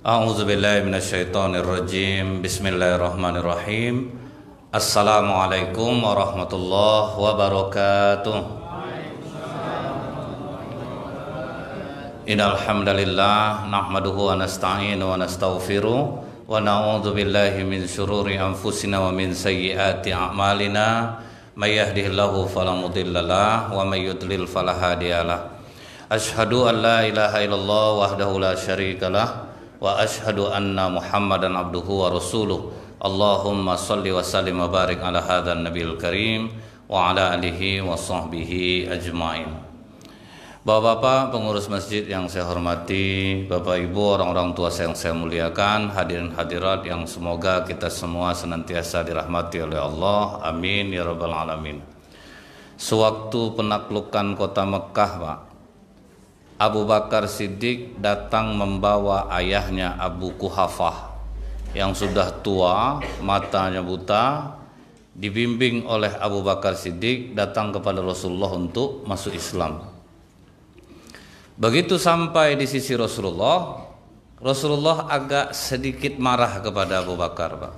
A'udzubillahi minasyaitonirrajim. Bismillahirrahmanirrahim. Assalamualaikum warahmatullahi wabarakatuh. Innal hamdalillah nahmaduhu wa nasta'inu wa nastaghfiruh wa na'udzubillahi min syururi anfusina wa min sayyiati a'malina. May yahdihillahu fala mudhillalah wa may yudlil fala hadiyalah. Asyhadu an la ilaha illallah wahdahu la syarikalah wa asyhadu anna Muhammadan abduhu wa rasuluh. Allahumma salli wa sallim wa barik ala hadzal nabiyil karim wa ala alihi wa sahbihi ajmain. Bapak-bapak pengurus masjid yang saya hormati, Bapak Ibu orang-orang tua yang saya muliakan, hadirin hadirat yang semoga kita semua senantiasa dirahmati oleh Allah. Amin ya rabbal alamin. Sewaktu penaklukan kota Mekah, Pak, Abu Bakar Siddiq datang membawa ayahnya Abu Quhafah yang sudah tua, matanya buta, dibimbing oleh Abu Bakar Siddiq datang kepada Rasulullah untuk masuk Islam. Begitu sampai di sisi Rasulullah, Rasulullah agak sedikit marah kepada Abu Bakar, Pak.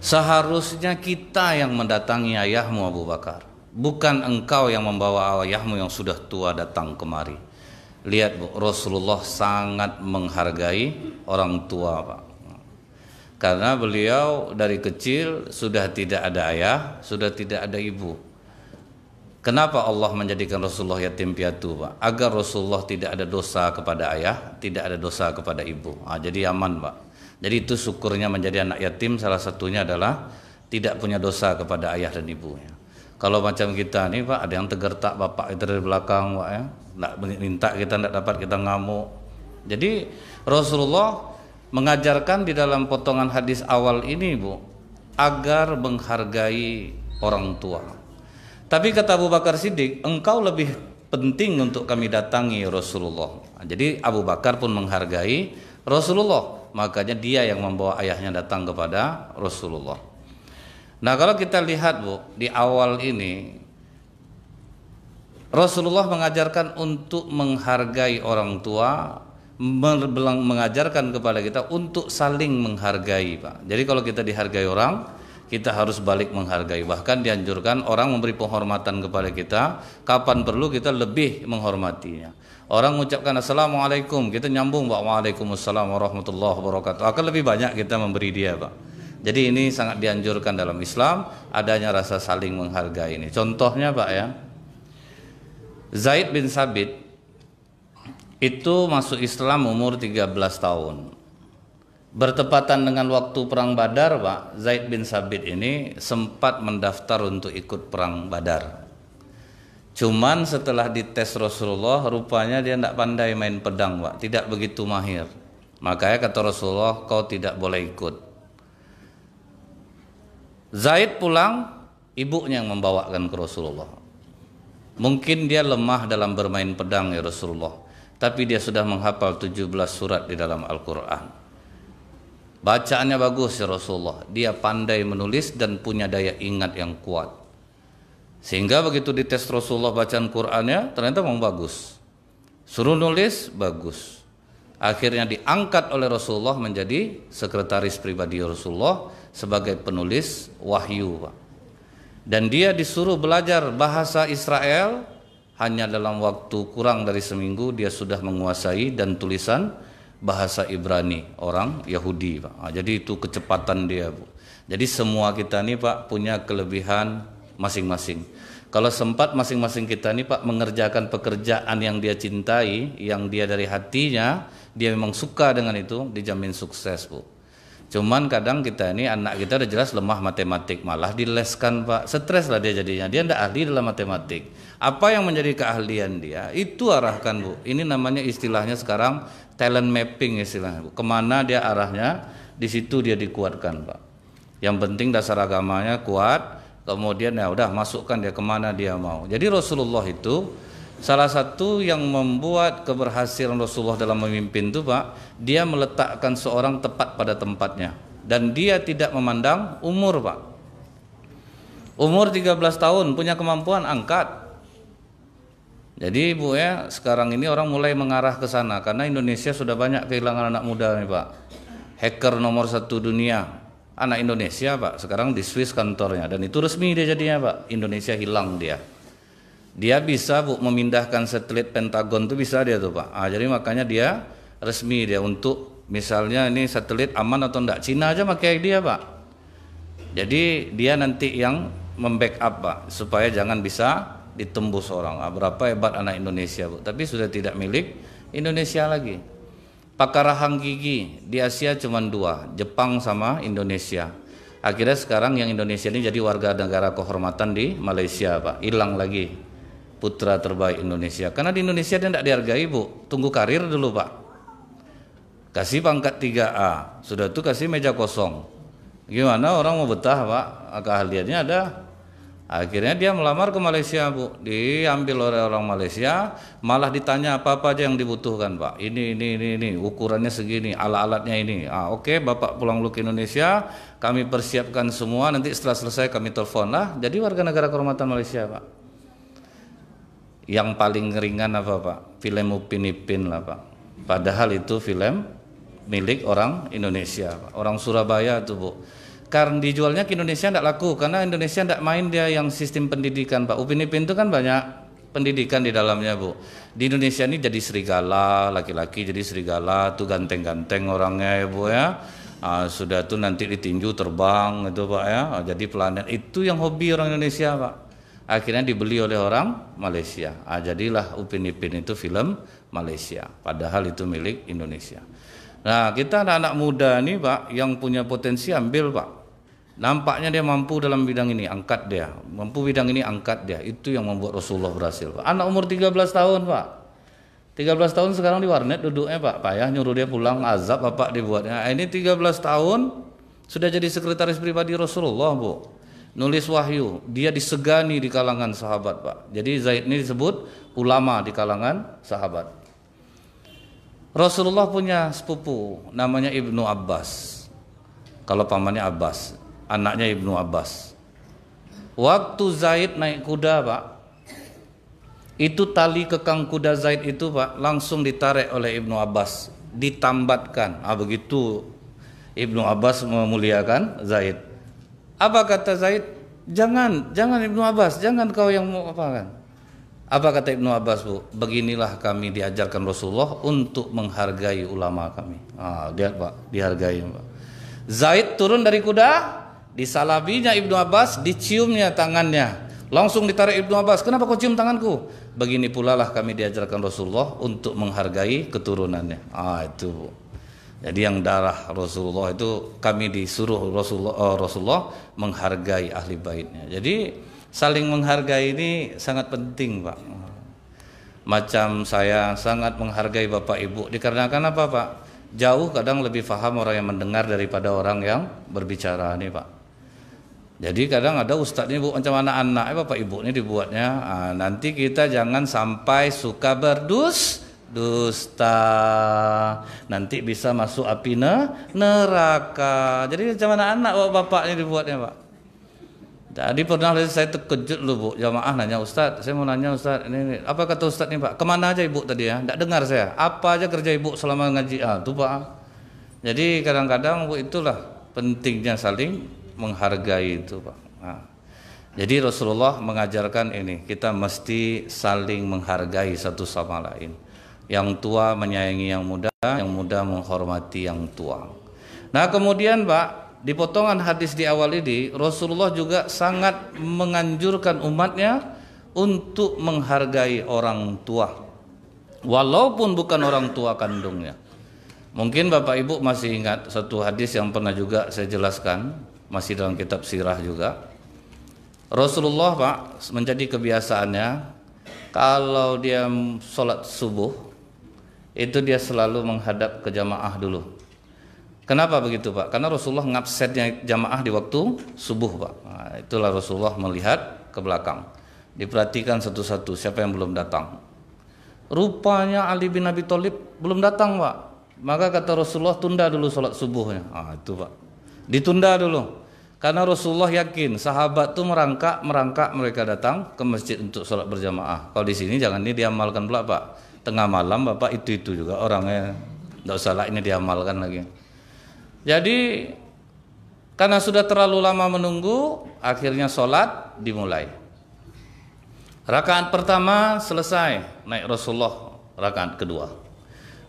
Seharusnya kita yang mendatangi ayahmu Abu Bakar, bukan engkau yang membawa ayahmu yang sudah tua datang kemari. Lihat, Bu, Rasulullah sangat menghargai orang tua, Pak. Karena beliau dari kecil sudah tidak ada ayah, sudah tidak ada ibu. Kenapa Allah menjadikan Rasulullah yatim piatu, Pak? Agar Rasulullah tidak ada dosa kepada ayah, tidak ada dosa kepada ibu. Jadi aman, Pak. Jadi itu syukurnya menjadi anak yatim, salah satunya adalah tidak punya dosa kepada ayah dan ibunya. Kalau macam kita nih, Pak, ada yang tegertak bapak itu dari belakang, Pak, ya. Nggak minta kita tidak dapat, kita ngamuk. Jadi Rasulullah mengajarkan di dalam potongan hadis awal ini, Bu, agar menghargai orang tua. Tapi kata Abu Bakar Siddiq, engkau lebih penting untuk kami datangi Rasulullah. Jadi Abu Bakar pun menghargai Rasulullah, makanya dia yang membawa ayahnya datang kepada Rasulullah. Nah, kalau kita lihat, Bu, di awal ini Rasulullah mengajarkan untuk menghargai orang tua, mengajarkan kepada kita untuk saling menghargai, Pak. Jadi kalau kita dihargai orang, kita harus balik menghargai. Bahkan dianjurkan orang memberi penghormatan kepada kita, kapan perlu kita lebih menghormatinya. Orang mengucapkan assalamualaikum, kita nyambung, Pak, waalaikumsalam warahmatullahi wabarakatuh. Akan lebih banyak kita memberi dia, Pak. Jadi ini sangat dianjurkan dalam Islam, adanya rasa saling menghargai ini. Contohnya, Pak, ya, Zaid bin Sabit itu masuk Islam umur 13 tahun. Bertepatan dengan waktu perang Badar, Pak, Zaid bin Sabit ini sempat mendaftar untuk ikut perang Badar. Cuman setelah dites Rasulullah, rupanya dia tidak pandai main pedang, Pak, tidak begitu mahir. Makanya kata Rasulullah, kau tidak boleh ikut. Zaid pulang, ibunya yang membawakan ke Rasulullah. Mungkin dia lemah dalam bermain pedang, ya Rasulullah, tapi dia sudah menghafal 17 surat di dalam Al-Quran. Bacaannya bagus, ya Rasulullah. Dia pandai menulis dan punya daya ingat yang kuat. Sehingga begitu dites Rasulullah bacaan Qurannya, ternyata memang bagus. Suruh nulis, bagus. Akhirnya diangkat oleh Rasulullah menjadi sekretaris pribadi Rasulullah sebagai penulis wahyu, Pak. Dan dia disuruh belajar bahasa Israel, hanya dalam waktu kurang dari seminggu dia sudah menguasai dan tulisan bahasa Ibrani orang Yahudi, Pak. Jadi itu kecepatan dia, Bu. Jadi semua kita nih, Pak, punya kelebihan masing-masing. Kalau sempat masing-masing kita nih, Pak, mengerjakan pekerjaan yang dia cintai, yang dia dari hatinya, dia memang suka dengan itu, dijamin sukses, Bu. Cuman kadang kita ini, anak kita udah jelas lemah matematik, malah dileskan, Pak. Stres lah dia jadinya. Dia tidak ahli dalam matematik. Apa yang menjadi keahlian dia, itu arahkan, Bu. Ini namanya istilahnya sekarang talent mapping istilahnya, Bu. Kemana dia arahnya, di situ dia dikuatkan, Pak. Yang penting dasar agamanya kuat, kemudian ya udah masukkan dia kemana dia mau. Jadi Rasulullah itu salah satu yang membuat keberhasilan Rasulullah dalam memimpin itu, Pak, dia meletakkan seorang tepat pada tempatnya. Dan dia tidak memandang umur, Pak. Umur 13 tahun, punya kemampuan, angkat. Jadi Bu ya, sekarang ini orang mulai mengarah ke sana karena Indonesia sudah banyak kehilangan anak muda nih Pak. Hacker nomor 1 dunia, anak Indonesia Pak. Sekarang di Swiss kantornya dan itu resmi dia jadinya Pak. Indonesia hilang dia. Dia bisa Bu memindahkan satelit Pentagon tuh bisa dia tuh Pak. Jadi makanya dia resmi dia untuk misalnya ini satelit aman atau enggak. Cina aja pakai dia Pak. Jadi dia nanti yang membackup Pak supaya jangan bisa ditembus orang. Berapa hebat anak Indonesia Bu, tapi sudah tidak milik Indonesia lagi. Pakar rahang gigi di Asia cuma 2, Jepang sama Indonesia. Akhirnya sekarang yang Indonesia ini jadi warga negara kehormatan di Malaysia Pak. Hilang lagi putra terbaik Indonesia karena di Indonesia dia tidak dihargai Bu. Tunggu karir dulu Pak. Kasih pangkat 3A, sudah tuh kasih meja kosong. Gimana orang mau betah Pak? Keahliannya ada. Akhirnya dia melamar ke Malaysia Bu, diambil oleh orang Malaysia, malah ditanya apa-apa aja yang dibutuhkan Pak. Ini, ukurannya segini, alat-alatnya ini. Oke, Bapak pulang dulu ke Indonesia, kami persiapkan semua, nanti setelah selesai kami telepon lah. Jadi warga negara kehormatan Malaysia Pak. Yang paling ringan apa Pak? Film Upin Ipin lah Pak. Padahal itu film milik orang Indonesia Pak. Orang Surabaya tuh Bu. Karena dijualnya ke Indonesia tidak laku karena Indonesia tidak main dia yang sistem pendidikan Pak. Upin Ipin itu kan banyak pendidikan di dalamnya Bu. Di Indonesia ini jadi serigala, laki-laki jadi serigala tuh ganteng-ganteng orangnya ya Bu ya. Sudah tuh nanti ditinju terbang itu Pak ya. Jadi planet itu yang hobi orang Indonesia Pak. Akhirnya dibeli oleh orang Malaysia. Jadilah Upin Ipin itu film Malaysia. Padahal itu milik Indonesia. Nah kita anak-anak muda nih Pak yang punya potensi ambil Pak. Nampaknya dia mampu dalam bidang ini, angkat dia. Mampu bidang ini, angkat dia. Itu yang membuat Rasulullah berhasil Pak. Anak umur 13 tahun Pak. 13 tahun sekarang di warnet duduknya Pak. Payah nyuruh dia pulang, azab Bapak dibuatnya. Ini 13 tahun sudah jadi sekretaris pribadi Rasulullah Bu. Nulis wahyu. Dia disegani di kalangan sahabat Pak. Jadi Zaid ini disebut ulama di kalangan sahabat. Rasulullah punya sepupu namanya Ibnu Abbas. Kalau pamannya Abbas, anaknya Ibnu Abbas. Waktu Zaid naik kuda Pak, itu tali kekang kuda Zaid itu Pak langsung ditarik oleh Ibnu Abbas, ditambatkan. Begitu Ibnu Abbas memuliakan Zaid. Apa kata Zaid? Jangan Ibnu Abbas, jangan kau yang mau apa kan? Apa kata Ibnu Abbas Bu? Beginilah kami diajarkan Rasulullah untuk menghargai ulama kami. Lihat Pak, dihargai Pak. Zaid turun dari kuda, disalabinya Ibnu Abbas, diciumnya tangannya. Langsung ditarik Ibnu Abbas, kenapa kau cium tanganku? Begini pula lah kami diajarkan Rasulullah untuk menghargai keturunannya. Itu Bu. Jadi yang darah Rasulullah itu kami disuruh Rasulullah menghargai ahli baitnya. Jadi saling menghargai ini sangat penting Pak. Macam saya sangat menghargai Bapak Ibu dikarenakan apa Pak? Jauh kadang lebih paham orang yang mendengar daripada orang yang berbicara nih Pak. Jadi kadang ada ustadz ini Bu macam anak-anak Bapak Ibu ini dibuatnya. Nanti kita jangan sampai suka dusta, nanti bisa masuk api neraka. Jadi macam anak-anak bapak ini dibuatnya Pak. Jadi pernah saya terkejut loh Bu, jamaah nanya Ustadz, saya mau nanya Ustadz, ini apa kata Ustadz nih Pak? Kemana aja Ibu tadi ya? Tidak dengar saya. Apa aja kerja Ibu selama ngaji? Itu Pak. Jadi kadang-kadang Bu itulah pentingnya saling menghargai itu Pak. Jadi Rasulullah mengajarkan ini, kita mesti saling menghargai satu sama lain. Yang tua menyayangi yang muda menghormati yang tua. Nah kemudian Pak, di potongan hadis di awal ini Rasulullah juga sangat menganjurkan umatnya untuk menghargai orang tua walaupun bukan orang tua kandungnya. Mungkin Bapak Ibu masih ingat satu hadis yang pernah juga saya jelaskan, masih dalam kitab sirah juga. Rasulullah Pak menjadi kebiasaannya kalau dia sholat subuh itu dia selalu menghadap ke jamaah dulu. Kenapa begitu Pak? Karena Rasulullah ngabsennya jamaah di waktu subuh Pak. Itulah Rasulullah melihat ke belakang. Diperhatikan satu-satu siapa yang belum datang. Rupanya Ali bin Abi Thalib belum datang Pak. Maka kata Rasulullah tunda dulu sholat subuhnya. Itu Pak. Ditunda dulu. Karena Rasulullah yakin sahabat tuh merangkak mereka datang ke masjid untuk sholat berjamaah. Kalau di sini jangan ini diamalkan pula Pak. Tengah malam Bapak itu juga orangnya, nggak usah lah ini diamalkan lagi. Jadi karena sudah terlalu lama menunggu, akhirnya sholat dimulai. Rakaat pertama selesai, naik Rasulullah rakaat kedua.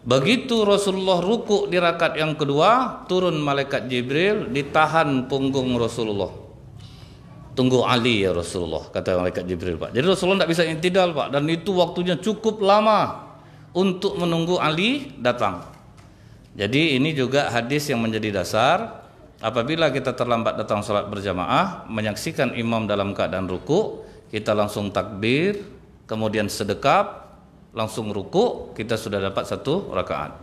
Begitu Rasulullah ruku di rakaat yang kedua, turun malaikat Jibril, ditahan punggung Rasulullah. Tunggu Ali ya Rasulullah, kata malaikat Jibril Pak. Jadi Rasulullah tidak bisa intidal Pak, dan itu waktunya cukup lama untuk menunggu Ali datang. Jadi ini juga hadis yang menjadi dasar. Apabila kita terlambat datang sholat berjamaah, menyaksikan imam dalam keadaan ruku, kita langsung takbir, kemudian sedekap, langsung ruku, kita sudah dapat satu rakaat.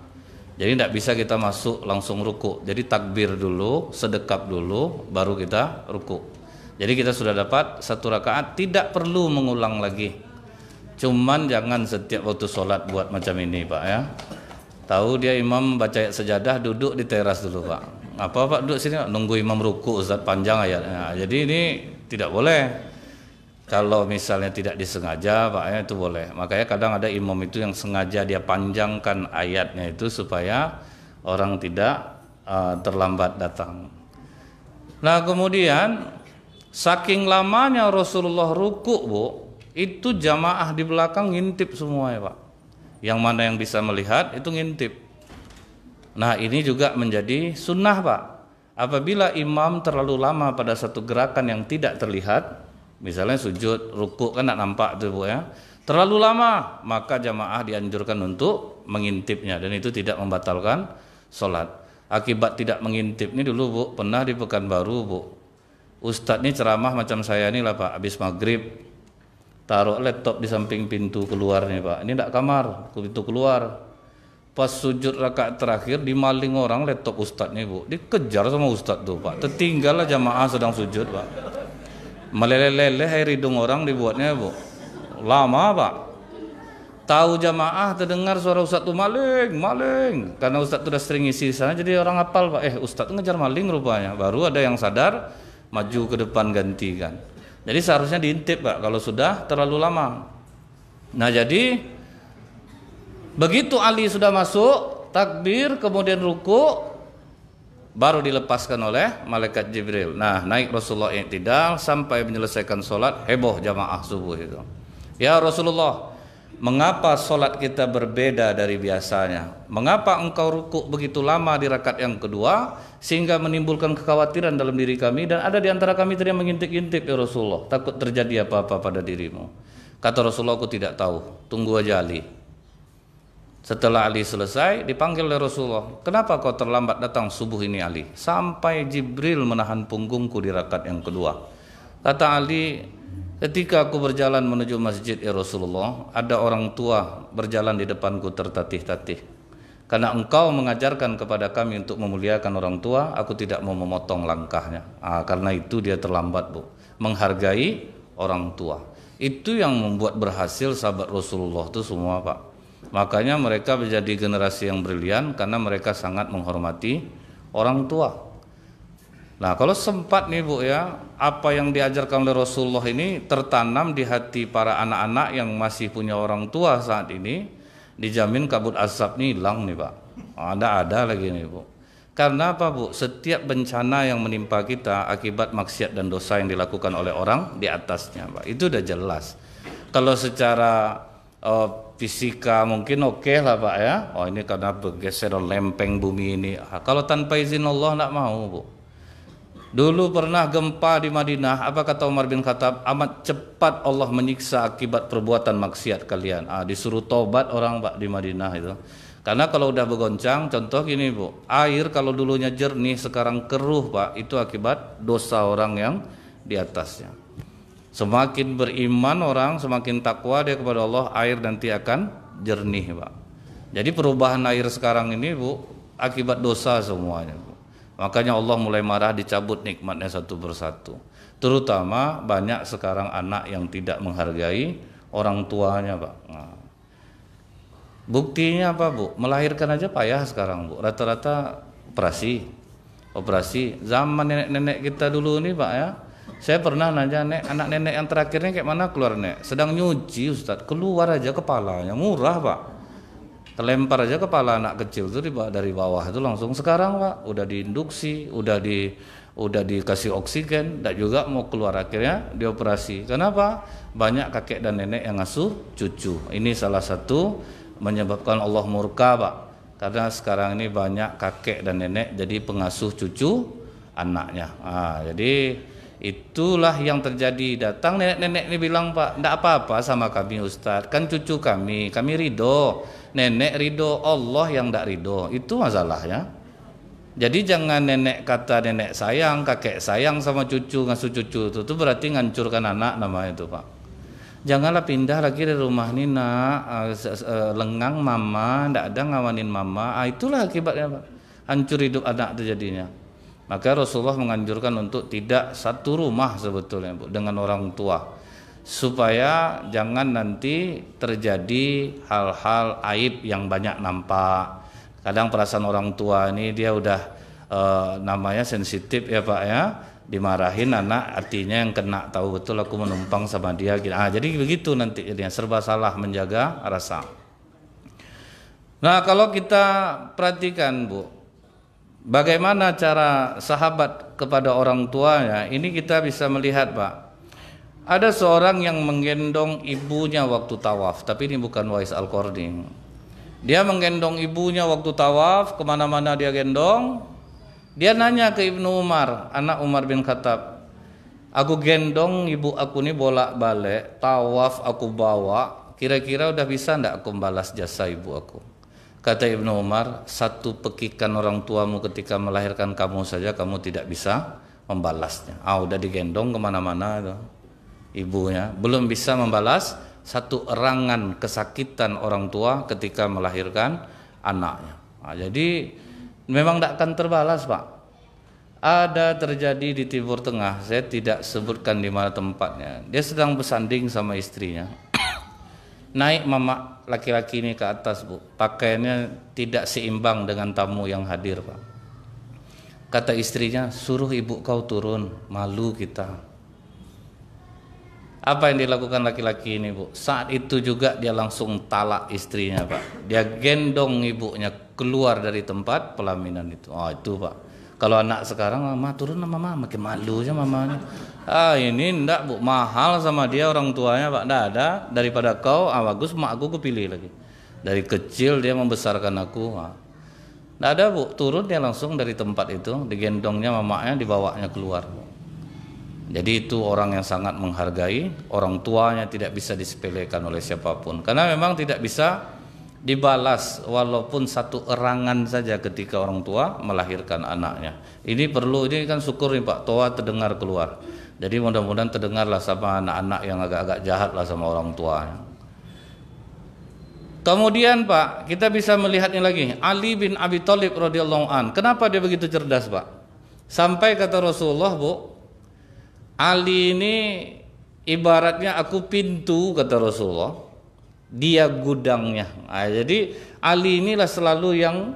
Jadi tidak bisa kita masuk langsung ruku. Jadi takbir dulu, sedekap dulu, baru kita ruku. Jadi kita sudah dapat satu rakaat, tidak perlu mengulang lagi. Cuman jangan setiap waktu sholat buat macam ini Pak ya. Tahu dia imam baca ayat sejadah, duduk di teras dulu Pak. Apa Pak duduk sini? Nunggu imam ruku, Ustaz panjang ayatnya. Jadi ini tidak boleh. Kalau misalnya tidak disengaja Pak ya, itu boleh. Makanya kadang ada imam itu yang sengaja dia panjangkan ayatnya itu supaya orang tidak terlambat datang. Nah kemudian saking lamanya Rasulullah ruku Bu, itu jamaah di belakang ngintip semua ya Pak. Yang mana yang bisa melihat itu ngintip. Nah ini juga menjadi sunnah Pak. Apabila imam terlalu lama pada satu gerakan yang tidak terlihat, misalnya sujud, ruku kan tidak nampak tuh Bu ya, terlalu lama, maka jamaah dianjurkan untuk mengintipnya, dan itu tidak membatalkan sholat. Akibat tidak mengintip ini dulu Bu, pernah di Pekanbaru Bu, Ustadz ini ceramah macam saya ini lah Pak, habis maghrib taruh laptop di samping pintu keluar nih Pak, ini tidak kamar, pintu keluar. Pas sujud rakaat terakhir dimaling orang laptop Ustadz nih Bu, dikejar sama Ustadz tuh Pak, tertinggallah jamaah sedang sujud Pak. Meleleh-leleh air hidung orang dibuatnya Bu, lama Pak. Tahu jamaah terdengar suara Ustadz tuh maling, karena Ustadz tuh udah sering isi di sana, jadi orang hafal Pak, Ustadz tuh ngejar maling rupanya. Baru ada yang sadar, maju ke depan gantikan. Jadi seharusnya diintip Pak kalau sudah terlalu lama. Nah jadi begitu Ali sudah masuk takbir kemudian ruku, baru dilepaskan oleh malaikat Jibril. Nah naik Rasulullah i'tidal sampai menyelesaikan sholat, heboh jamaah subuh itu. Ya Rasulullah, mengapa sholat kita berbeda dari biasanya? Mengapa engkau ruku begitu lama di rakaat yang kedua sehingga menimbulkan kekhawatiran dalam diri kami, dan ada di antara kami tadi yang mengintip-intip ya Rasulullah, takut terjadi apa-apa pada dirimu. Kata Rasulullah, aku tidak tahu, tunggu aja Ali. Setelah Ali selesai, dipanggil oleh Rasulullah, kenapa kau terlambat datang subuh ini Ali? Sampai Jibril menahan punggungku di rakaat yang kedua. Kata Ali, ketika aku berjalan menuju masjid ya Rasulullah, ada orang tua berjalan di depanku tertatih-tatih. Karena engkau mengajarkan kepada kami untuk memuliakan orang tua, aku tidak mau memotong langkahnya. Karena itu dia terlambat Bu, menghargai orang tua. Itu yang membuat berhasil sahabat Rasulullah itu semua Pak. Makanya mereka menjadi generasi yang brilian karena mereka sangat menghormati orang tua. Nah kalau sempat nih Bu ya, apa yang diajarkan oleh Rasulullah ini tertanam di hati para anak-anak yang masih punya orang tua saat ini, dijamin kabut asap nih hilang nih Pak. Ada lagi nih Bu. Karena apa Bu? Setiap bencana yang menimpa kita akibat maksiat dan dosa yang dilakukan oleh orang di atasnya Pak, itu udah jelas. Kalau secara fisika mungkin oke lah Pak ya, ini karena bergeser lempeng bumi ini. Kalau tanpa izin Allah tidak mau Bu. Dulu pernah gempa di Madinah, apa kata Umar bin Khattab? Amat cepat Allah menyiksa akibat perbuatan maksiat kalian. Disuruh tobat orang Pak di Madinah itu. Karena kalau udah bergoncang, contoh gini Bu, air kalau dulunya jernih sekarang keruh Pak, itu akibat dosa orang yang di atasnya. Semakin beriman orang, semakin takwa dia kepada Allah, air nanti akan jernih Pak. Jadi perubahan air sekarang ini Bu, akibat dosa semuanya Bu. Makanya Allah mulai marah, dicabut nikmatnya satu persatu. Terutama banyak sekarang anak yang tidak menghargai orang tuanya Pak. Buktinya apa Bu? Melahirkan aja payah sekarang Bu. Rata-rata operasi. operasi. Zaman nenek-nenek kita dulu nih Pak ya, saya pernah nanya, Nek, anak nenek yang terakhirnya kayak mana keluar, Nek? Sedang nyuci Ustaz, keluar aja kepalanya, murah Pak. Terlempar aja kepala anak kecil itu dari bawah itu langsung. Sekarang Pak udah diinduksi, udah dikasih oksigen, dan juga mau keluar, akhirnya dioperasi. Kenapa? Banyak kakek dan nenek yang ngasuh cucu. Ini salah satu menyebabkan Allah murka Pak, karena sekarang ini banyak kakek dan nenek jadi pengasuh cucu anaknya. Jadi itulah yang terjadi. Datang nenek-nenek ini bilang, Pak, enggak apa-apa sama kami Ustadz, kan cucu kami ridho. Nenek ridho, Allah yang enggak ridho, itu masalahnya. Jadi jangan nenek kata nenek sayang, kakek sayang sama cucu, ngasuh cucu, itu berarti ngancurkan anak namanya itu Pak. Janganlah pindah lagi dari rumah ini nak, lengang mama, enggak ada ngawanin mama, itulah akibatnya Pak, hancur hidup anak itu jadinya. Maka Rasulullah menganjurkan untuk tidak satu rumah sebetulnya Bu, dengan orang tua, supaya jangan nanti terjadi hal-hal aib yang banyak nampak. Kadang perasaan orang tua ini dia udah namanya sensitif ya Pak ya, dimarahin anak artinya yang kena tahu betul aku menumpang sama dia gitu. Jadi begitu nanti jadinya serba salah menjaga rasa. Nah kalau kita perhatikan Bu, bagaimana cara sahabat kepada orang tuanya, ini kita bisa melihat Pak. Ada seorang yang menggendong ibunya waktu tawaf, tapi ini bukan Wais Al-Qarni. Dia menggendong ibunya waktu tawaf, kemana-mana dia gendong. Dia nanya ke Ibnu Umar, anak Umar bin Khattab, aku gendong ibu aku ini bolak-balik, tawaf aku bawa, kira-kira udah bisa enggak aku balas jasa ibu aku? Kata Ibnu Umar, satu pekikan orang tuamu ketika melahirkan kamu saja kamu tidak bisa membalasnya. Udah digendong kemana-mana itu ibunya, belum bisa membalas satu erangan kesakitan orang tua ketika melahirkan anaknya. Jadi memang tidak akan terbalas Pak. Ada terjadi di Timur Tengah, saya tidak sebutkan di mana tempatnya. Dia sedang bersanding sama istrinya. Naik mama laki-laki ini ke atas Bu, pakaiannya tidak seimbang dengan tamu yang hadir Pak. Kata istrinya, suruh ibu kau turun, malu kita. Apa yang dilakukan laki-laki ini Bu? Saat itu juga dia langsung talak istrinya Pak. Dia gendong ibunya keluar dari tempat pelaminan itu. Itu Pak. Kalau anak sekarang, mama turun mama, makin malu aja mamanya. Ini enggak Bu, mahal sama dia orang tuanya Pak. Enggak ada, daripada kau, bagus mak aku pilih lagi. Dari kecil dia membesarkan aku. Enggak ada Bu, turun dia langsung dari tempat itu, digendongnya mamanya, dibawanya keluar. Jadi itu orang yang sangat menghargai orang tuanya, tidak bisa disepelekan oleh siapapun. Karena memang tidak bisa dibalas walaupun satu erangan saja ketika orang tua melahirkan anaknya. Ini perlu, ini kan syukur nih Pak, toa terdengar keluar. Jadi mudah-mudahan terdengarlah sama anak-anak yang agak-agak jahat lah sama orang tuanya. Kemudian Pak, kita bisa melihatnya lagi, Ali bin Abi Thalib radhiyallahu an. Kenapa dia begitu cerdas Pak? Sampai kata Rasulullah Bu, Ali ini ibaratnya aku pintu kata Rasulullah, dia gudangnya. Jadi Ali inilah selalu yang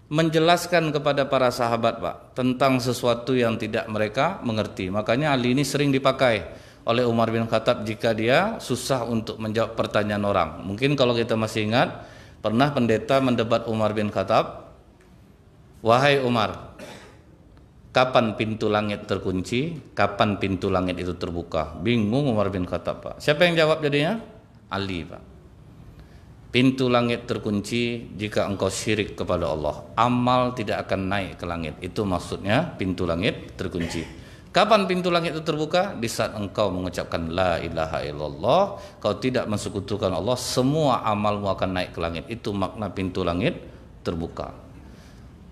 menjelaskan kepada para sahabat Pak tentang sesuatu yang tidak mereka mengerti. Makanya Ali ini sering dipakai oleh Umar bin Khattab jika dia susah untuk menjawab pertanyaan orang. Mungkin kalau kita masih ingat, pernah pendeta mendebat Umar bin Khattab, wahai Umar, kapan pintu langit terkunci? Kapan pintu langit itu terbuka? Bingung Umar bin Khattab Pak. Siapa yang jawab jadinya? Ali Pak. Pintu langit terkunci jika engkau syirik kepada Allah. Amal tidak akan naik ke langit. Itu maksudnya pintu langit terkunci. Kapan pintu langit itu terbuka? Di saat engkau mengucapkan la ilaha illallah, kau tidak mensekutukan Allah, semua amalmu akan naik ke langit. Itu makna pintu langit terbuka.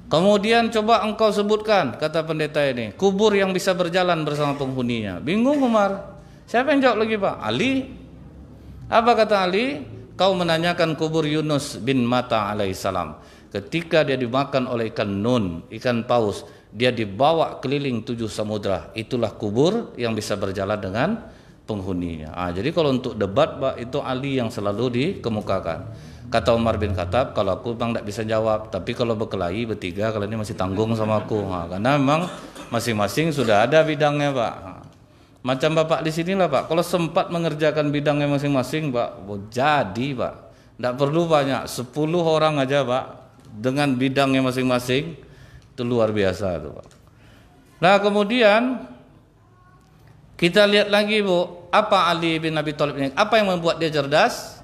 Kemudian coba engkau sebutkan, kata pendeta ini, kubur yang bisa berjalan bersama penghuninya. Bingung Umar. Siapa yang jawab lagi Pak? Ali. Apa kata Ali? Kau menanyakan kubur Yunus bin Matta alaihissalam. Ketika dia dimakan oleh ikan nun, ikan paus, dia dibawa keliling 7 samudra. Itulah kubur yang bisa berjalan dengan penghuninya. Jadi kalau untuk debat Pak, itu Ali yang selalu dikemukakan. Kata Umar bin Khattab, kalau aku bang tidak bisa jawab, tapi kalau berkelahi bertiga, kalau ini masih tanggung sama aku. Karena memang masing-masing sudah ada bidangnya, Pak. Macam Bapak di sinilah, Pak. Kalau sempat mengerjakan bidangnya masing-masing, Pak, jadi, Pak. Tidak perlu banyak, 10 orang aja, Pak, dengan bidangnya masing-masing, itu luar biasa, itu, Pak. Nah, kemudian kita lihat lagi, Bu, apa Ali bin Abi Thalib ini? Apa yang membuat dia cerdas?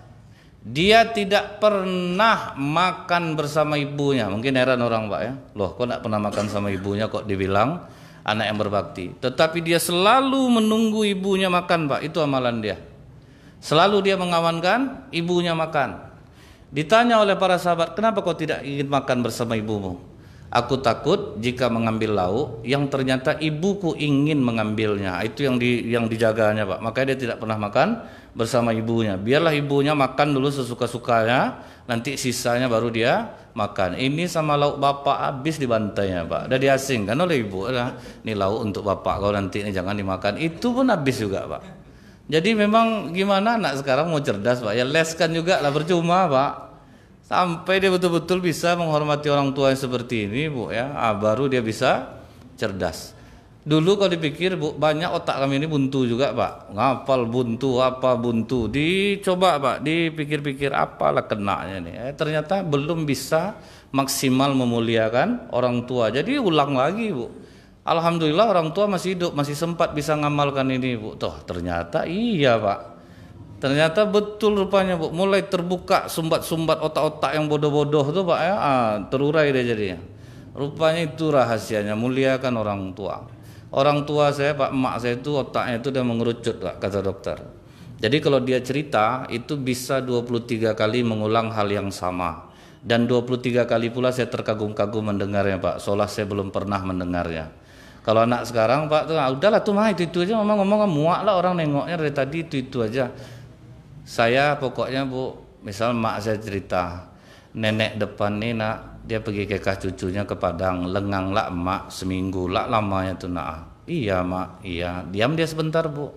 Dia tidak pernah makan bersama ibunya. Mungkin heran orang, Pak, ya. Loh, kok tidak pernah makan sama ibunya kok dibilang anak yang berbakti? Tetapi dia selalu menunggu ibunya makan, Pak. Itu amalan dia. Selalu dia mengamankan ibunya makan. Ditanya oleh para sahabat, kenapa kau tidak ingin makan bersama ibumu? Aku takut jika mengambil lauk yang ternyata ibuku ingin mengambilnya. Itu yang dijaganya, Pak. Makanya dia tidak pernah makan bersama ibunya. Biarlah ibunya makan dulu sesuka-sukanya, nanti sisanya baru dia makan. Ini sama lauk bapak habis dibantainya, Pak. Udah diasingkan oleh ibu. Ini lauk untuk bapak kau nanti, ini jangan dimakan. Itu pun habis juga, Pak. Jadi memang gimana anak sekarang mau cerdas, Pak? Ya leskan juga lah, percuma, Pak. Sampai dia betul-betul bisa menghormati orang tua yang seperti ini, Bu, ya. Baru dia bisa cerdas. Dulu kalau dipikir, Bu, banyak otak kami ini buntu juga, Pak. Ngapal buntu, apa buntu. Dicoba, Pak, dipikir-pikir apalah kenanya nih. Ternyata belum bisa maksimal memuliakan orang tua. Jadi ulang lagi, Bu. Alhamdulillah orang tua masih hidup, masih sempat bisa ngamalkan ini, Bu. Toh ternyata iya, Pak. Ternyata betul rupanya, Bu, mulai terbuka sumbat-sumbat otak-otak yang bodoh-bodoh tuh, Pak, ya. Terurai deh jadinya. Rupanya itu rahasianya, muliakan orang tua. Orang tua saya, Pak, emak saya itu otaknya itu udah mengerucut, Pak, kata dokter. Jadi kalau dia cerita itu bisa 23 kali mengulang hal yang sama. Dan 23 kali pula saya terkagum-kagum mendengarnya, Pak. Seolah saya belum pernah mendengarnya. Kalau anak sekarang, Pak, tuh udahlah tuh mah itu aja, mama ngomong muak lah orang nengoknya dari tadi itu aja. Saya pokoknya, Bu, misal mak saya cerita, nenek depan nih nak, dia pergi kekah cucunya ke Padang, lengang lah emak seminggu lah lamanya tuh nak. Iya mak, iya. Diam dia sebentar, Bu.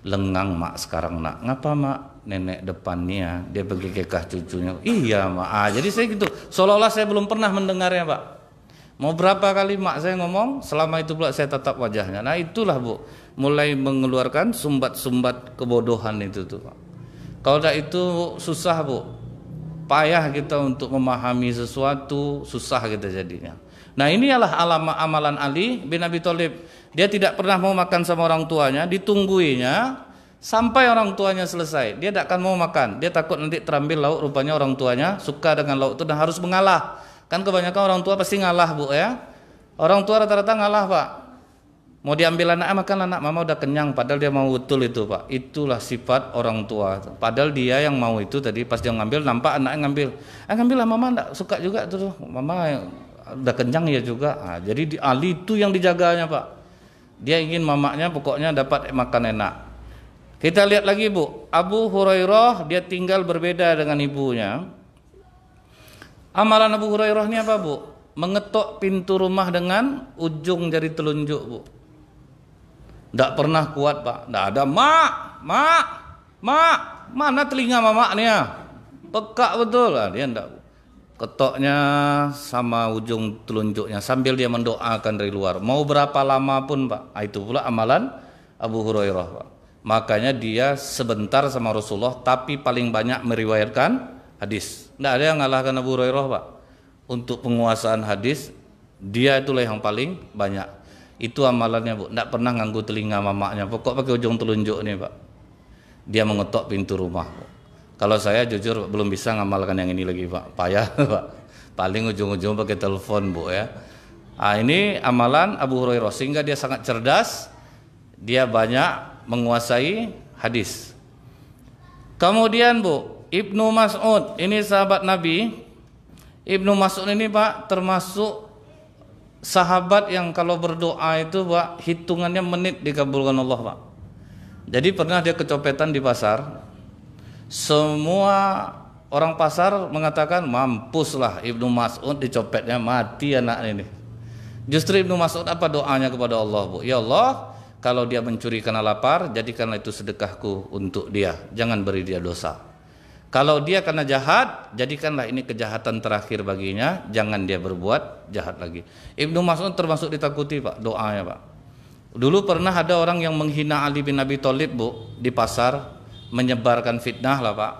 Lengang mak sekarang nak. Ngapa mak? Nenek depannya dia pergi kekah cucunya. Iya mak. Jadi saya gitu. Seolah-olah saya belum pernah mendengarnya, Pak. Mau berapa kali mak saya ngomong, selama itu pula saya tatap wajahnya. Nah itulah, Bu, mulai mengeluarkan sumbat-sumbat kebodohan itu tuh, Pak. Kalau tidak itu susah, Bu. Payah kita untuk memahami sesuatu, susah kita jadinya. Nah ini adalah amalan Ali bin Abi Thalib. Dia tidak pernah mau makan sama orang tuanya, ditungguinya sampai orang tuanya selesai. Dia tidak akan mau makan. Dia takut nanti terambil lauk, rupanya orang tuanya suka dengan lauk itu dan harus mengalah. Kan kebanyakan orang tua pasti ngalah, Bu, ya. Orang tua rata-rata ngalah, Pak. Mau diambil anak, makan anak, mama udah kenyang, padahal dia mau betul itu, Pak. Itulah sifat orang tua. Padahal dia yang mau itu tadi, pas dia ngambil, nampak anaknya ngambil. Ngambil lah, mama enggak suka juga tuh. Mama udah kenyang ya juga. Jadi Ali itu yang dijaganya, Pak. Dia ingin mamanya pokoknya dapat makan enak. Kita lihat lagi, Bu. Abu Hurairah dia tinggal berbeda dengan ibunya. Amalan Abu Hurairah ini apa, Bu? Mengetok pintu rumah dengan ujung jari telunjuk, Bu. Tidak pernah kuat, Pak. Tidak ada mak, mana telinga mamak nih ya? Peka betul lah, dia tidak. Ketoknya sama ujung telunjuknya sambil dia mendoakan dari luar. Mau berapa lama pun, Pak. Itu pula amalan Abu Hurairah, Pak. Makanya dia sebentar sama Rasulullah, tapi paling banyak meriwayatkan hadis. Tidak ada yang ngalahkan Abu Hurairah, Pak. Untuk penguasaan hadis, dia itulah yang paling banyak. Itu amalannya, Bu. Tidak pernah nganggu telinga mamaknya. Pokok pakai ujung telunjuk nih, Pak. Dia mengetok pintu rumah, Pak. Kalau saya jujur belum bisa ngamalkan yang ini lagi, Pak. Payah, Pak. Paling ujung-ujung pakai telepon, Bu, ya. Ini amalan Abu Hurairah, sehingga dia sangat cerdas. Dia banyak menguasai hadis. Kemudian, Bu, Ibnu Mas'ud, ini sahabat Nabi. Ibnu Mas'ud ini, Pak, termasuk sahabat yang kalau berdoa itu, Pak, hitungannya menit dikabulkan Allah, Pak. Jadi pernah dia kecopetan di pasar. Semua orang pasar mengatakan mampuslah Ibnu Mas'ud dicopetnya, mati anak ini. Justru Ibnu Mas'ud apa doanya kepada Allah, Bu? Ya Allah, kalau dia mencuri karena lapar, jadikanlah itu sedekahku untuk dia. Jangan beri dia dosa. Kalau dia karena jahat, jadikanlah ini kejahatan terakhir baginya, jangan dia berbuat jahat lagi. Ibnu Mas'ud termasuk ditakuti Pak, doanya Pak. Dulu pernah ada orang yang menghina Ali bin Abi Thalib Bu, di pasar, menyebarkan fitnah lah Pak.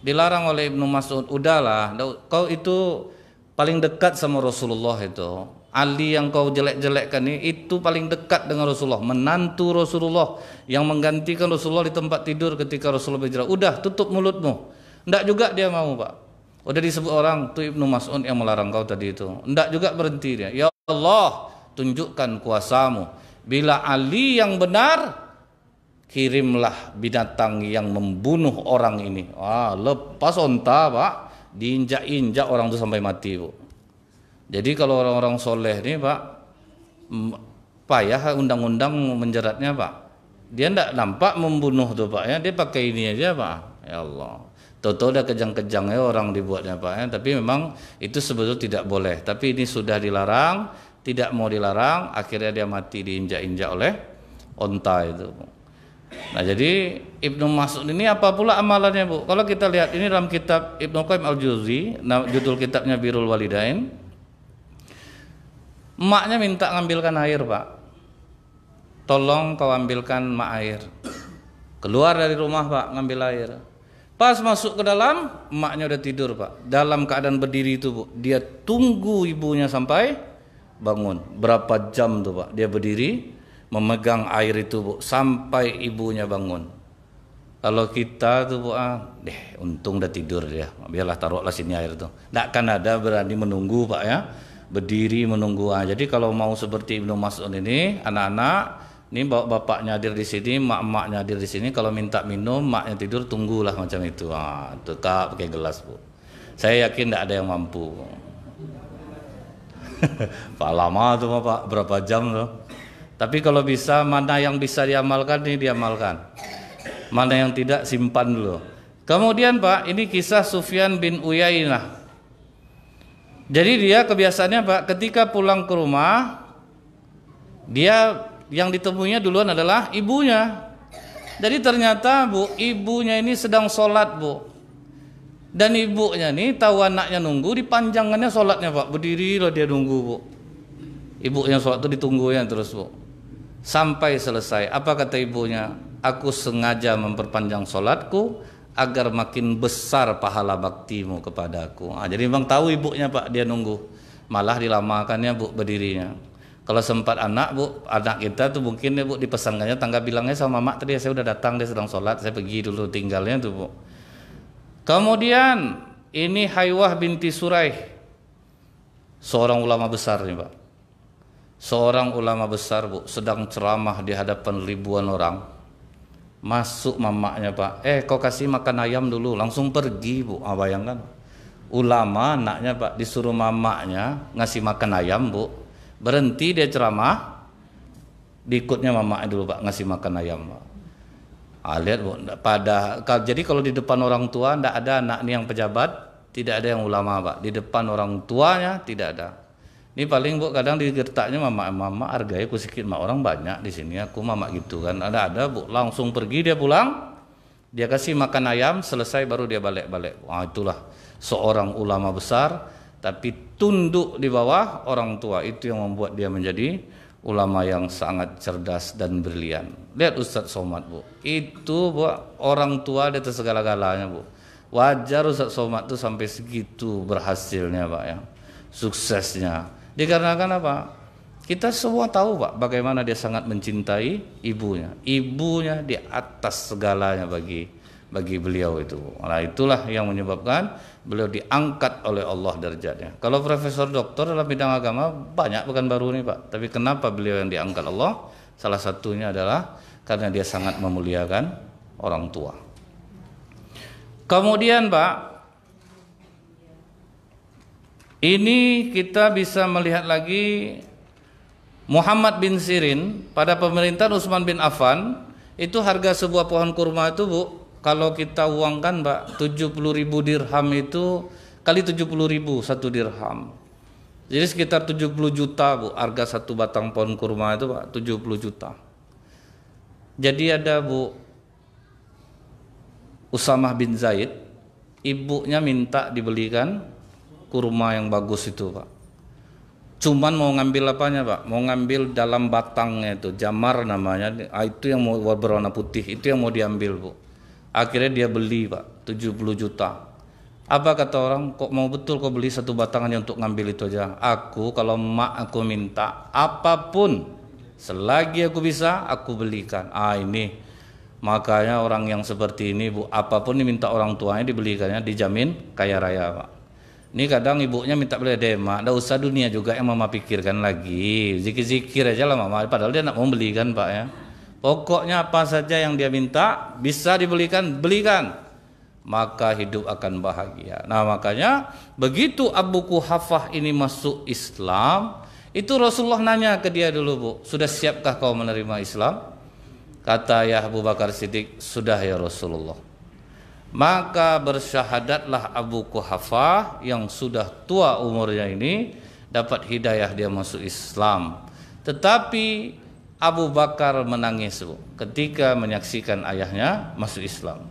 Dilarang oleh Ibnu Mas'ud, udahlah, kau itu paling dekat sama Rasulullah itu. Ali yang kau jelek-jelekkan ini itu paling dekat dengan Rasulullah, menantu Rasulullah yang menggantikan Rasulullah di tempat tidur ketika Rasulullah berhijrah. Udah, tutup mulutmu. Ndak juga dia mau Pak. Udah disebut orang tuh Ibnu Mas'ud yang melarang kau tadi itu. Ndak juga berhenti dia. Ya Allah, tunjukkan kuasamu. Bila Ali yang benar, kirimlah binatang yang membunuh orang ini. Lepas onta Pak, diinjak-injak orang itu sampai mati Bu. Jadi kalau orang-orang soleh ini Pak, payah undang-undang menjeratnya Pak. Dia tidak nampak membunuh tuh Pak ya, dia pakai ini aja Pak. Ya Allah, toto udah kejang-kejangnya orang dibuatnya Pak ya. Tapi memang itu sebetulnya tidak boleh. Tapi ini sudah dilarang, tidak mau dilarang, akhirnya dia mati diinjak-injak oleh onta itu. Nah jadi Ibnu Mas'ud ini apa pula amalannya Bu? Kalau kita lihat ini dalam kitab Ibnu Qayyim al-Jauzi, judul kitabnya Birrul Walidain. Emaknya minta ngambilkan air Pak. Tolong kau ambilkan mak air. Keluar dari rumah Pak, ngambil air. Pas masuk ke dalam, emaknya udah tidur Pak. Dalam keadaan berdiri itu Bu, dia tunggu ibunya sampai bangun. Berapa jam tuh Pak, dia berdiri memegang air itu Bu, sampai ibunya bangun. Kalau kita tuh Bu, untung udah tidur dia. Biarlah taruhlah sini air tuh. Nggak akan ada berani menunggu Pak ya. Berdiri menunggu. Jadi kalau mau seperti Ibnu Mas'ud ini, anak-anak, ini bawa bapaknya hadir di sini, mak-maknya hadir di sini, kalau minta minum, maknya tidur, tunggulah macam itu. Tetap pakai gelas Bu. Saya yakin tidak ada yang mampu. Pak lama tuh Pak, berapa jam tuh. Tapi kalau bisa, mana yang bisa diamalkan ini diamalkan. Mana yang tidak simpan dulu. Kemudian Pak, ini kisah Sufyan bin Uyainah. Jadi dia kebiasaannya Pak, ketika pulang ke rumah, dia yang ditemuinya duluan adalah ibunya. Jadi ternyata Bu, ibunya ini sedang sholat Bu. Dan ibunya ini tahu anaknya nunggu, dipanjangannya sholatnya Pak. Berdiri loh dia nunggu Bu. Ibunya sholat itu ditunggunya terus Bu. Sampai selesai. Apa kata ibunya? Aku sengaja memperpanjang sholatku agar makin besar pahala baktimu kepadaku. Jadi memang tahu ibunya Pak, dia nunggu. Malah dilamakannya Bu berdirinya. Kalau sempat anak Bu, anak kita tuh mungkin ya Bu dipesankannya, tangga bilangnya sama mak tadi saya udah datang, dia sedang sholat, saya pergi dulu tinggalnya tuh Bu. Kemudian ini Haywah binti Suraih, seorang ulama besar nih Pak. Seorang ulama besar Bu, sedang ceramah di hadapan ribuan orang. Masuk mamaknya Pak, kau kasih makan ayam dulu, langsung pergi Bu. Bayangkan, ulama anaknya Pak disuruh mamaknya ngasih makan ayam Bu, berhenti dia ceramah, diikutnya mamaknya dulu Pak ngasih makan ayam Pak. Lihat Bu, jadi kalau di depan orang tua tidak ada anak ini yang pejabat, tidak ada yang ulama Pak. Di depan orang tuanya tidak ada. Ini paling Bu kadang digertaknya mama harganya aku sedikit, mak orang banyak di sini, aku mama gitu kan. Ada Bu langsung pergi, dia pulang, dia kasih makan ayam, selesai baru dia balik. Itulah seorang ulama besar, tapi tunduk di bawah orang tua. Itu yang membuat dia menjadi ulama yang sangat cerdas dan brilian. Lihat Ustadz Somad Bu, itu Bu orang tua di atas segala-galanya Bu. Wajar Ustadz Somad itu sampai segitu berhasilnya Pak ya, suksesnya. Dikarenakan apa? Kita semua tahu Pak bagaimana dia sangat mencintai ibunya. Ibunya di atas segalanya bagi beliau itu. Nah itulah yang menyebabkan beliau diangkat oleh Allah derajatnya. Kalau profesor doktor dalam bidang agama banyak bukan baru nih Pak. Tapi kenapa beliau yang diangkat Allah? Salah satunya adalah karena dia sangat memuliakan orang tua. Kemudian Pak, ini kita bisa melihat lagi Muhammad bin Sirin pada pemerintahan Utsman bin Affan. Itu harga sebuah pohon kurma itu Bu, kalau kita uangkan Pak, 70.000 dirham itu kali 70.000 satu dirham. Jadi sekitar 70 juta Bu, harga satu batang pohon kurma itu Pak, 70 juta. Jadi ada Bu Usamah bin Zaid, Ibunya minta dibelikan kurma yang bagus itu, Pak. Cuman mau ngambil apanya, Pak? Mau ngambil dalam batangnya itu, jamar namanya. Itu yang mau berwarna putih, itu yang mau diambil, Bu. Akhirnya dia beli, Pak, 70 juta. Apa kata orang? Kok mau betul kau beli satu batang hanya untuk ngambil itu aja? Aku kalau emak aku minta apapun, selagi aku bisa, aku belikan. Ini makanya orang yang seperti ini, Bu, apapun diminta orang tuanya dibelikannya, dijamin kaya raya, Pak. Ini kadang ibunya minta beli deh, mak, nggak usah dunia juga yang mama pikirkan lagi, zikir-zikir aja lah mama. Padahal dia nak mau belikan, Pak, ya. Pokoknya apa saja yang dia minta bisa dibelikan, belikan. Maka hidup akan bahagia. Nah, makanya begitu Abu Quhafah ini masuk Islam, itu Rasulullah nanya ke dia dulu, Bu, sudah siapkah kau menerima Islam? Kata ya Abu Bakar Siddiq, sudah ya Rasulullah. Maka bersyahadatlah Abu Quhafah yang sudah tua umurnya ini, dapat hidayah, dia masuk Islam. Tetapi Abu Bakar menangis, Bu, ketika menyaksikan ayahnya masuk Islam.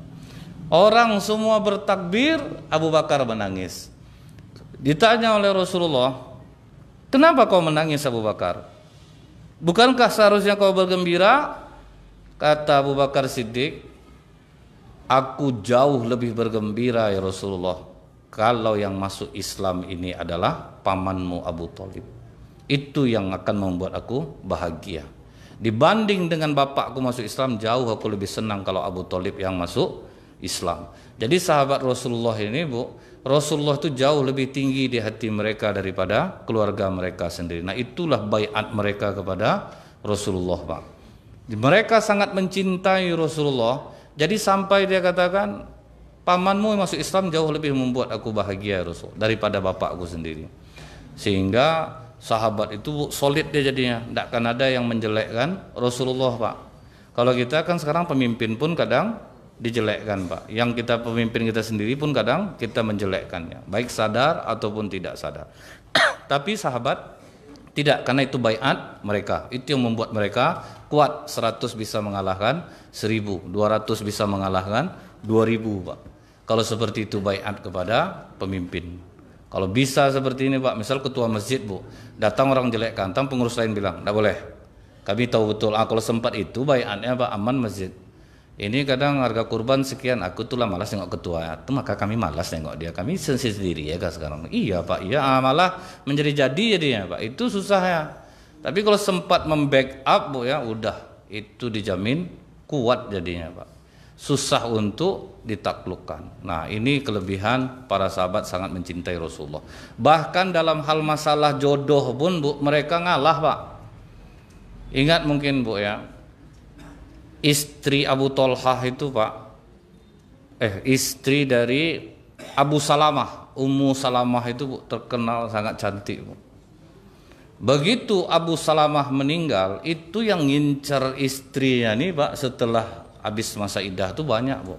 Orang semua bertakbir, Abu Bakar menangis. Ditanya oleh Rasulullah, kenapa kau menangis, Abu Bakar? Bukankah seharusnya kau bergembira? Kata Abu Bakar Siddiq, aku jauh lebih bergembira ya Rasulullah kalau yang masuk Islam ini adalah pamanmu Abu Thalib. Itu yang akan membuat aku bahagia. Dibanding dengan bapakku masuk Islam, jauh aku lebih senang kalau Abu Thalib yang masuk Islam. Jadi sahabat Rasulullah ini, Bu, Rasulullah itu jauh lebih tinggi di hati mereka daripada keluarga mereka sendiri. Nah, itulah baiat mereka kepada Rasulullah, Pak. Mereka sangat mencintai Rasulullah. Jadi sampai dia katakan, pamanmu yang masuk Islam jauh lebih membuat aku bahagia, Rasul, daripada bapakku sendiri. Sehingga sahabat itu, Bu, solid dia jadinya. Tidak akan ada yang menjelekkan Rasulullah, Pak. Kalau kita kan sekarang pemimpin pun kadang dijelekkan, Pak. Yang kita pemimpin kita sendiri pun kadang kita menjelekkannya, baik sadar ataupun tidak sadar. Tapi sahabat tidak, karena itu baiat mereka. Itu yang membuat mereka kuat. 100 bisa mengalahkan 1000, 200 bisa mengalahkan 2000, Pak. Kalau seperti itu baiat kepada pemimpin. Kalau bisa seperti ini, Pak, misal ketua masjid, Bu, datang orang jelekkan, tang pengurus lain bilang, tidak boleh. Kami tahu betul, kalau sempat itu baiatnya, Pak, aman masjid. Ini kadang harga kurban sekian, aku tuh lah malas nengok ketua, itu maka kami malas nengok dia, kami sendiri ya kan sekarang. Iya, Pak, iya, malah menjadi jadi jadinya, Pak. Itu susah ya. Tapi kalau sempat membackup, Bu, ya udah, itu dijamin kuat jadinya, Pak. Susah untuk ditaklukkan. Nah, ini kelebihan para sahabat sangat mencintai Rasulullah. Bahkan dalam hal masalah jodoh pun, Bu, mereka ngalah, Pak. Ingat mungkin, Bu, ya, istri Abu Thalhah itu, Pak, istri dari Abu Salamah, Ummu Salamah itu, Bu, terkenal sangat cantik, Bu. Begitu Abu Salamah meninggal, itu yang ngincar istrinya nih, Pak, setelah habis masa iddah itu banyak, Bu.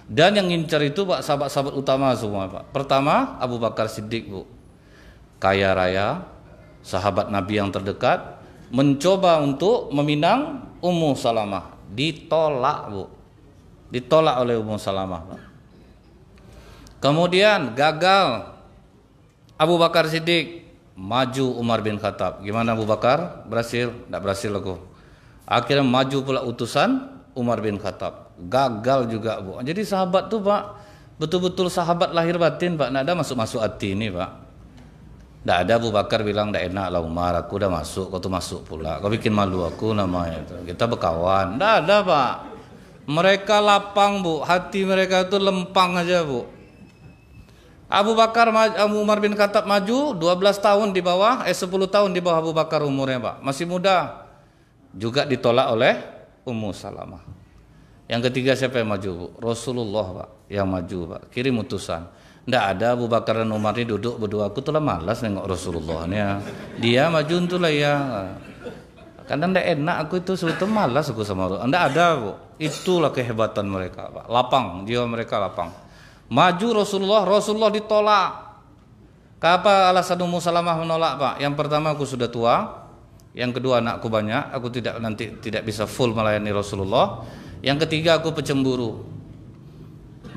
Dan yang ngincar itu, Pak, sahabat-sahabat utama semua, Pak. Pertama Abu Bakar Siddiq, Bu, kaya raya, sahabat Nabi yang terdekat, mencoba untuk meminang Ummu Salamah. Ditolak, Bu, ditolak oleh Ummu Salamah, Pak. Kemudian gagal Abu Bakar Siddiq, maju Umar bin Khattab. Gimana Abu Bakar? Berhasil? Tidak berhasil aku. Akhirnya maju pula utusan Umar bin Khattab, gagal juga, Bu. Jadi sahabat tuh, Pak, betul-betul sahabat lahir batin, Pak. Tidak ada masuk-masuk hati ini, Pak. Tidak ada Abu Bakar bilang tidak enak lah Umar, aku udah masuk, kau tuh masuk pula, kau bikin malu aku namanya itu. Kita berkawan. Tidak ada, Pak. Mereka lapang, Bu, hati mereka itu lempang aja, Bu. Abu Bakar, Umar bin Khattab maju 12 tahun di bawah, 10 tahun di bawah Abu Bakar umurnya, Pak. Masih muda. Juga ditolak oleh Ummu Salamah. Yang ketiga siapa yang maju, Bu? Rasulullah, Pak, yang maju, Pak. Kirim utusan. Tidak ada Abu Bakar dan Umar ini duduk berdua, aku tuh lah malas nengok Rasulullah nih. Dia maju tuh lah ya. Kadang tidak enak aku itu, sebetulnya malas aku sama Rasulullah. Tidak ada, Bu. Itulah kehebatan mereka, Pak. Lapang, jiwa mereka lapang. Maju Rasulullah ditolak. Apa alasan Ummu Salamah menolak, Pak? Yang pertama, aku sudah tua. Yang kedua, anakku banyak, aku tidak bisa full melayani Rasulullah. Yang ketiga, aku pecemburu.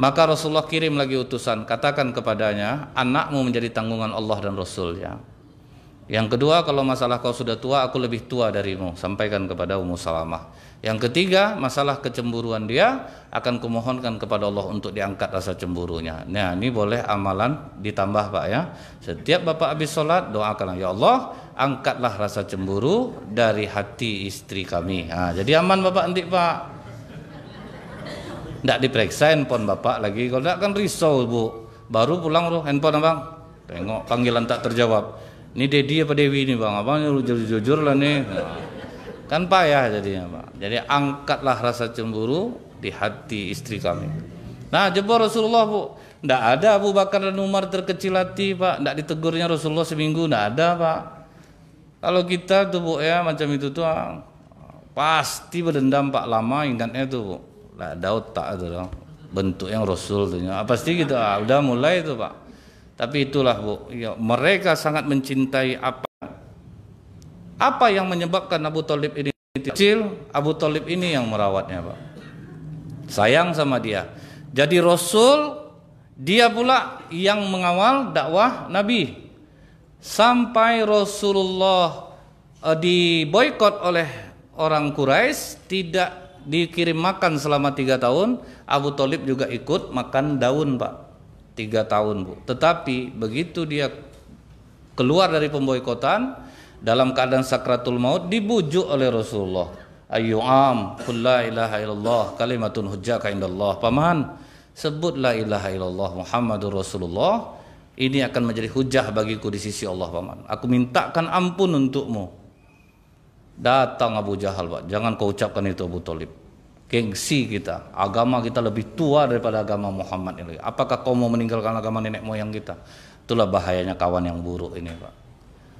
Maka Rasulullah kirim lagi utusan, katakan kepadanya, anakmu menjadi tanggungan Allah dan Rasul-Nya. Yang kedua, kalau masalah kau sudah tua, aku lebih tua darimu, sampaikan kepada Ummu Salamah. Yang ketiga, masalah kecemburuan dia, akan kumohonkan kepada Allah untuk diangkat rasa cemburunya. Nah, ini boleh amalan ditambah Pak ya. Setiap Bapak habis sholat, doakanlah, ya Allah, angkatlah rasa cemburu dari hati istri kami. Nah, jadi aman Bapak nanti Pak. Nggak diperiksa handphone Bapak lagi, kalau nggak kan risau Bu. Baru pulang tuh handphone Abang, tengok panggilan tak terjawab. Ini Dedi apa Dewi ini Bang? Abang jujur lah nih. Nah, kan payah jadinya Pak. Jadi angkatlah rasa cemburu di hati istri kami. Nah jebol Rasulullah Bu, nggak ada Abu Bakar dan Umar terkecil hati Pak. Nggak ditegurnya Rasulullah seminggu, nggak ada Pak. Kalau kita tuh Bu ya macam itu tuh pasti berdendam Pak, lama ingatnya tuh Bu. Lah Daud tak itu dong. Bentuk yang Rasul tuh ya. Pasti gitu udah mulai itu Pak. Tapi itulah Bu, ya, mereka sangat mencintai apa yang menyebabkan Abu Thalib ini kecil, Abu Thalib ini yang merawatnya Pak. Sayang sama dia. Jadi Rasul dia pula yang mengawal dakwah Nabi. Sampai Rasulullah diboikot oleh orang Quraisy, tidak dikirim makan selama 3 tahun. Abu Thalib juga ikut makan daun Pak. 3 tahun Bu. Tetapi begitu dia keluar dari pemboikotan dalam keadaan sakratul maut, dibujuk oleh Rasulullah. Ayyu'am qul la ilaha illallah kalimatun hujjaka indallah. Paman, sebut la ilaha illallah Muhammadur Rasulullah. Ini akan menjadi hujah bagiku di sisi Allah Paman. Aku mintakan ampun untukmu. Datang Abu Jahal Pak. Jangan kau ucapkan itu Abu Thalib. Gengsi kita, agama kita lebih tua daripada agama Muhammad ini. Apakah kau mau meninggalkan agama nenek moyang kita? Itulah bahayanya kawan yang buruk ini Pak.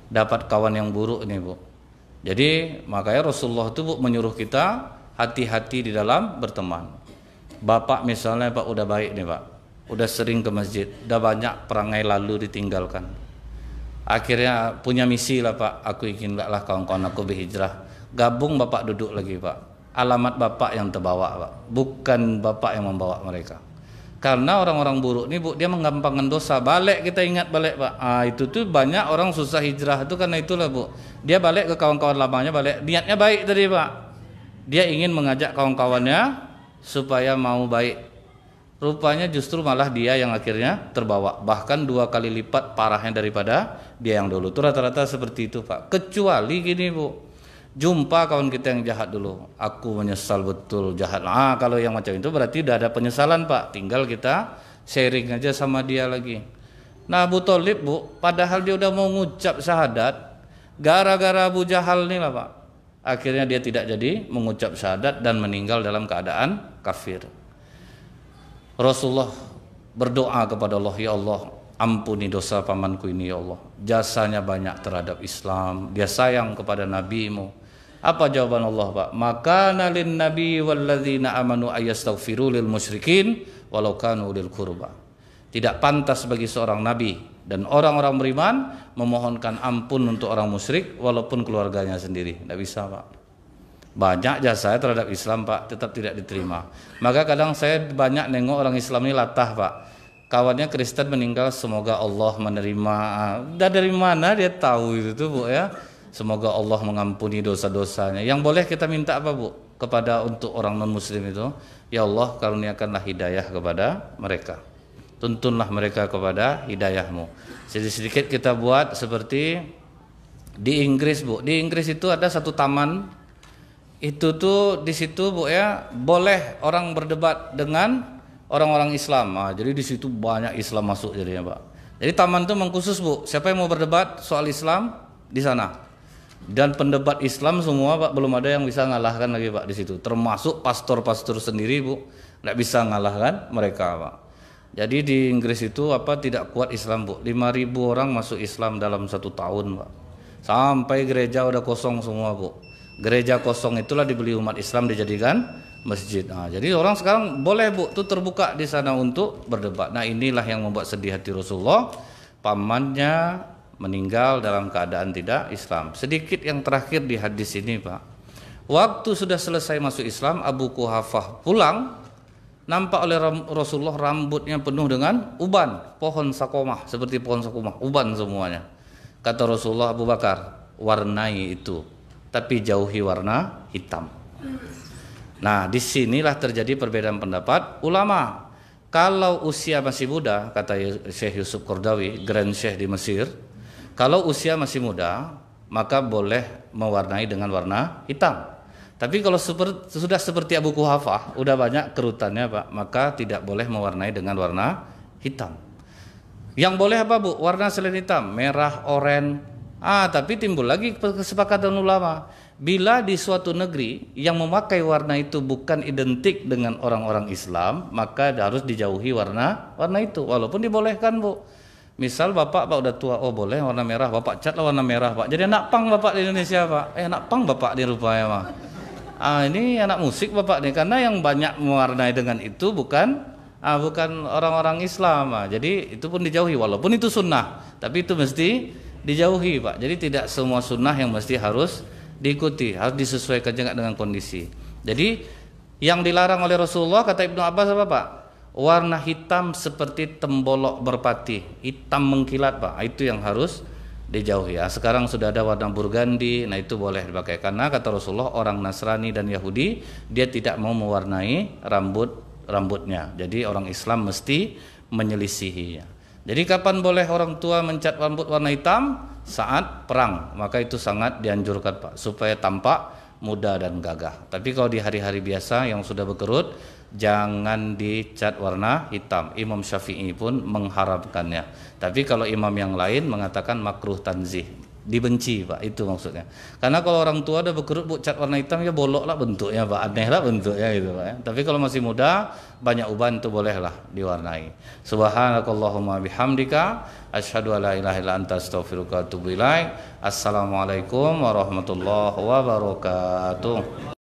Dapat kawan yang buruk ini Bu. Jadi makanya Rasulullah itu Bu menyuruh kita hati-hati di dalam berteman. Bapak misalnya Pak udah baik nih Pak, udah sering ke masjid, udah banyak perangai lalu ditinggalkan. Akhirnya punya misi lah Pak, aku ingin lah kawan-kawan aku berhijrah. Gabung Bapak duduk lagi Pak. Alamat Bapak yang terbawa Pak, bukan Bapak yang membawa mereka. Karena orang-orang buruk ini Bu, dia menggampangkan dosa. Balik kita ingat balik Pak. Itu tuh banyak orang susah hijrah itu karena itulah Bu. Dia balik ke kawan-kawan lamanya, balik niatnya baik tadi Pak. Dia ingin mengajak kawan-kawannya supaya mau baik. Rupanya justru malah dia yang akhirnya terbawa. Bahkan 2 kali lipat parahnya daripada dia yang dulu. Itu rata-rata seperti itu Pak. Kecuali gini Bu, jumpa kawan kita yang jahat dulu, aku menyesal betul jahat. Kalau yang macam itu berarti udah ada penyesalan Pak, tinggal kita sharing aja sama dia lagi. Nah Abu Thalib Bu, padahal dia udah mau ngucap syahadat, gara-gara Abu Jahal nih lah Pak, akhirnya dia tidak jadi mengucap syahadat dan meninggal dalam keadaan kafir. Rasulullah berdoa kepada Allah, ya Allah ampuni dosa pamanku ini ya Allah, jasanya banyak terhadap Islam, dia sayang kepada nabimu. Apa jawaban Allah Pak? Maka nalin nabi walladzina amanu ayastaghfiru lil musyrikin walau kanu lil qurba. Tidak pantas bagi seorang nabi dan orang-orang beriman memohonkan ampun untuk orang musyrik walaupun keluarganya sendiri. Tidak bisa Pak. Banyak jasa terhadap Islam Pak, tetap tidak diterima. Maka kadang saya banyak nengok orang Islam ini latah Pak. Kawannya Kristen meninggal, semoga Allah menerima. Dari mana dia tahu itu tuh Bu ya? Semoga Allah mengampuni dosa-dosanya. Yang boleh kita minta apa Bu? Kepada untuk orang non-muslim itu, ya Allah karuniakanlah hidayah kepada mereka. Tuntunlah mereka kepada hidayahmu. Sedikit-sedikit kita buat seperti di Inggris Bu. Di Inggris itu ada satu taman. Itu tuh di situ Bu ya, boleh orang berdebat dengan orang-orang Islam. Jadi di situ banyak Islam masuk jadinya Pak. Jadi taman itu mengkhusus Bu. Siapa yang mau berdebat soal Islam di sana. Dan pendebat Islam semua Pak, belum ada yang bisa ngalahkan lagi Pak di situ. Termasuk pastor-pastor sendiri Bu, nggak bisa ngalahkan mereka Pak. Jadi di Inggris itu tidak kuat Islam Bu. 5.000 orang masuk Islam dalam 1 tahun Pak. Sampai gereja udah kosong semua Bu. Gereja kosong itulah dibeli umat Islam dijadikan masjid. Jadi orang sekarang boleh Bu tuh terbuka di sana untuk berdebat. Nah inilah yang membuat sedih hati Rasulullah. Pamannya meninggal dalam keadaan tidak Islam. Sedikit yang terakhir di hadis ini Pak. Waktu sudah selesai masuk Islam, Abu Quhafah pulang. nampak oleh Rasulullah rambutnya penuh dengan uban, pohon sakomah, seperti pohon sakomah, uban semuanya. Kata Rasulullah, Abu Bakar, warnai itu, tapi jauhi warna hitam. Nah, disinilah terjadi perbedaan pendapat ulama. Kalau usia masih muda, kata Syekh Yusuf Qaradawi, Grand Syekh di Mesir, kalau usia masih muda, maka boleh mewarnai dengan warna hitam. Tapi kalau sudah seperti Abu Quhafah, udah banyak kerutannya Pak, maka tidak boleh mewarnai dengan warna hitam. Yang boleh apa Bu? Warna selain hitam, merah, oranye. Tapi timbul lagi kesepakatan ulama. Bila di suatu negeri yang memakai warna itu bukan identik dengan orang-orang Islam, maka harus dijauhi warna itu. Walaupun dibolehkan Bu. Misal Bapak udah tua, oh boleh warna merah, Bapak catlah warna merah Pak. Jadi anak pang Bapak di Indonesia Pak. Anak pang Bapak di rupanya Pak. Ini anak musik Bapak nih, karena yang banyak mewarnai dengan itu bukan orang-orang Islam. Jadi itu pun dijauhi, walaupun itu sunnah, tapi itu mesti dijauhi Pak. Jadi tidak semua sunnah yang mesti harus diikuti, harus disesuaikan juga dengan kondisi. Jadi yang dilarang oleh Rasulullah, kata Ibnu Abbas apa Pak? Warna hitam seperti tembolok merpati, hitam mengkilat Pak. Itu yang harus dijauhi. Sekarang sudah ada warna burgandi, nah itu boleh dipakai, karena kata Rasulullah orang Nasrani dan Yahudi dia tidak mau mewarnai rambutnya. Jadi orang Islam mesti menyelisihinya. Jadi kapan boleh orang tua mencat rambut warna hitam? Saat perang, maka itu sangat dianjurkan Pak, supaya tampak muda dan gagah. Tapi kalau di hari-hari biasa yang sudah berkerut, jangan dicat warna hitam. Imam Syafi'i pun mengharamkannya. Tapi kalau imam yang lain mengatakan makruh tanzih, dibenci Pak, itu maksudnya. Karena kalau orang tua udah berkerut Bu, cat warna hitam ya bolok lah bentuknya Pak, aneh lah bentuknya gitu Pak ya. Tapi kalau masih muda, banyak uban itu bolehlah diwarnai. Subhanakallahumma bihamdika asyhadu alla ilaha illa anta astaghfiruka wa atubu ilaik. Assalamualaikum warahmatullahi wabarakatuh.